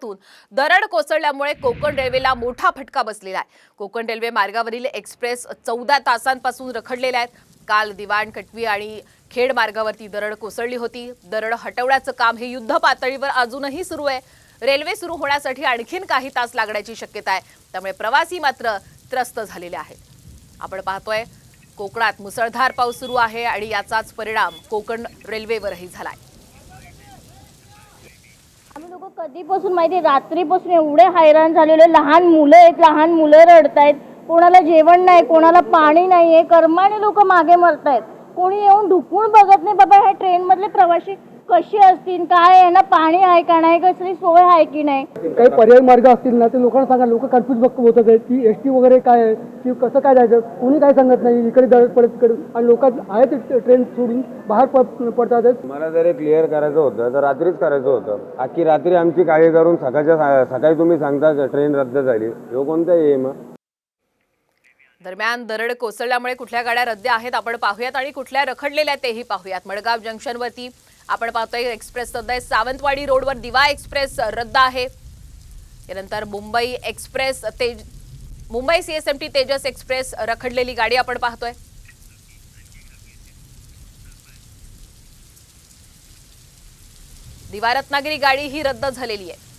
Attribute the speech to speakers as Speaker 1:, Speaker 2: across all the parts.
Speaker 1: मार्गातून दरड कोसळल्यामुळे कोकण रेल्वेला मोठा फटका बसलेला आहे। कोकण रेल्वे मार्गावरील एक्सप्रेस 14 तासांपासून रखडलेल्या आहेत। काल दिवाण कटवी आणि खेड मार्गावरती दरड कोसळली होती। दरड हटवण्याचं काम हे युद्ध पातळीवर अजूनही सुरू आहे। रेल्वे सुरू होण्यासाठी आणखीन काही तास लागण्याची शक्यता आहे, त्यामुळे प्रवासी मात्र त्रस्त झालेले आहेत। आपण पाहतोय कोकणात मुसळधार पाऊस सुरू आहे आणि याचाच परिणाम कोकण रेल्वेवरही झालाय।
Speaker 2: आम्ही लोक कधीपासून माहिती रात्रीपासून एवढे हैराण झालेले, लहान मुलं आहेत, लहान मुलं रडतायत, कोणाला जेवण नाही, कोणाला पाणी नाहीये, कर्माने लोक मागे मरतायत, कोणी येऊन ढुकून बघत नाही बाबा ह्या ट्रेन मधले प्रवासी कसे असतील, काय आहे ना, पाणी आहे का नाही, कसली सोय आहे की नाही।
Speaker 3: काही पर्यायी मार्ग असतील ना ते लोकांना सांगा। लोक कन्फ्यूज होतात की एसटी वगैरे काय आहे की कसं काय जायचं, कोणी काय सांगत नाही। इकडे दरड पडत इकडे आणि लोक आहेत ट्रेन सोडून बाहेर पडतात।
Speaker 4: मला जर क्लिअर करायचं होतं तर रात्रीच करायचं होतं। अख्खी रात्री आमची काळजी करून सकाळी तुम्ही सांगता ट्रेन रद्द झाली, ह्यो कोणता एम?
Speaker 1: दरम्यान दरड कोसळल्यामुळे कुठल्या गाड्या रद्द आहेत आपण पाहूयात आणि कुठल्या रखडलेल्या तेही पाहूयात। मडगाव जंक्शनवरती आपण पाहतोय एक्सप्रेस रद्द आहे। सावंतवाडी रोडवर दिवा एक्सप्रेस रद्द आहे। यानंतर मुंबई सीएसएमटी तेजस एक्सप्रेस रखडलेली गाडी आपण पाहतोय। दिवा रत्नागिरी गाडी ही रद्द झालेली आहे।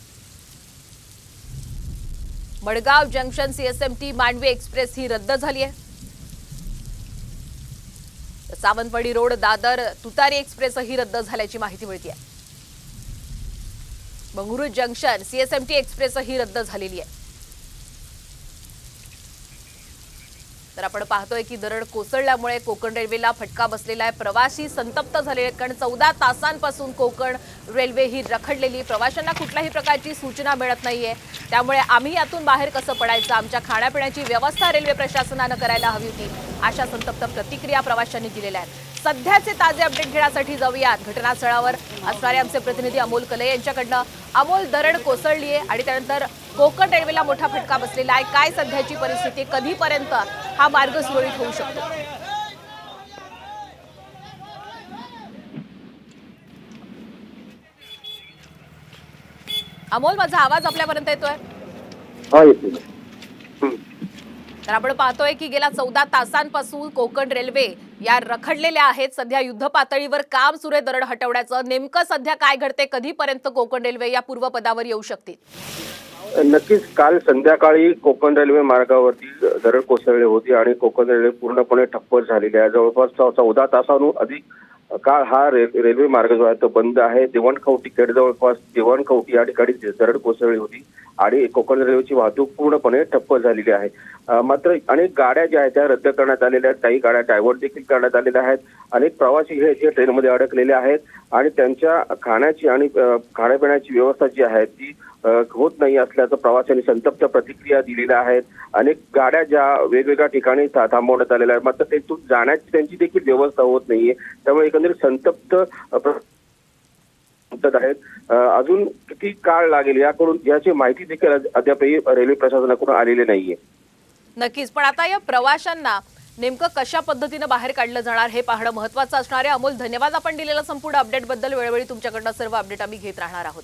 Speaker 1: Madgaon junction CSMT Mandovi express ही रद्द झाली आहे। सावंतवाडी रोड दादर तुतारी एक्सप्रेस ही रद्द झाल्याची माहिती मिळते आहे। बंगळुरू जंक्शन सीएसएमटी एक्सप्रेस ही रद्द झालेली आहे। तर आपण पाहतोय की दरड कोसळल्यामुळे कोकण रेल्वेला फटका बसलेला आहे। प्रवासी संतप्त झालेले आहेत, कारण 14 तासांपासून कोकण रेल्वे ही रखडलेली। प्रवाशांना कुठल्याही प्रकारची सूचना मिळत नाहीये, त्यामुळे आम्ही यातून बाहेर कसं पडायचं, आमच्या खाण्यापिण्याची व्यवस्था रेल्वे प्रशासनानं करायला हवी होती, अशा संतप्त प्रतिक्रिया प्रवाशांनी दिलेल्या आहेत। सध्याचे ताजे अपडेट घेण्यासाठी जाऊयात घटनास्थळावर असणारे आमचे प्रतिनिधी अमोल कले यांच्याकडनं। अमोल, दरड कोसळली आहे आणि त्यानंतर कोकण रेल्वेला मोठा फटका बसलेला आहे, काय सध्याची परिस्थिती, कधीपर्यंत हा मार्ग सुरळीत होऊ शकतो? अमोल, माझा आवाज आपल्यापर्यंत येतोय? तर आपण पाहतोय की गेल्या 14 तासांपासून कोकण रेल्वे या रखडलेल्या आहेत। सध्या युद्ध पातळीवर काम सुरू आहे दरड हटवण्याचं। नेमकं सध्या काय घडते, कधीपर्यंत कोकण रेल्वे या पूर्वपदावर येऊ शकते?
Speaker 5: नक्कीच काल संध्याकाळी कोकण रेल्वे मार्गावरती दरड कोसळली होती आणि कोकण रेल्वे पूर्णपणे ठप्प झालेली आहे। जवळपास 14 तासांहून अधिक काळ हा रेल्वे मार्ग जो आहे तो बंद आहे। दिवाणखवटी खेड जवळपास दिवाणखवटी या ठिकाणी दरड कोसळली होती आणि कोकण रेल्वेची वाहतूक पूर्णपणे ठप्प झालेली आहे। मात्र अनेक गाड्या ज्या आहेत त्या रद्द करण्यात आलेल्या आहेत, काही गाड्या डायव्हर्ट देखील करण्यात आलेल्या आहेत। अनेक प्रवासी हे ट्रेनमध्ये अडकलेले आहेत आणि त्यांच्या खाण्याची आणि खाण्यापिण्याची व्यवस्था जी आहे ती होत नाही असल्याचं प्रवाशांनी संतप्त प्रतिक्रिया दिलेल्या आहेत। अनेक गाड्या ज्या वेगवेगळ्या ठिकाणी थांबवण्यात आलेल्या आहेत, मात्र तेथून जाण्याची त्यांची देखील व्यवस्था होत नाहीये, त्यामुळे एकंदरीत संतप्त आहेत। अजून किती काळ लागेल याची माहिती देखील अद्यापही रेल्वे प्रशासनाकडून आलेली नाहीये।
Speaker 1: नक्कीच, पण आता या प्रवाशांना नेमकं कशा पद्धतीने बाहेर काढलं जाणार हे पाहणं महत्त्वाचं असणार आहे। अमोल, धन्यवाद आपण दिलेल्या संपूर्ण अपडेट बद्दल। वेळोवेळी तुमच्याकडनं सर्व अपडेट आम्ही घेत राहणार आहोत।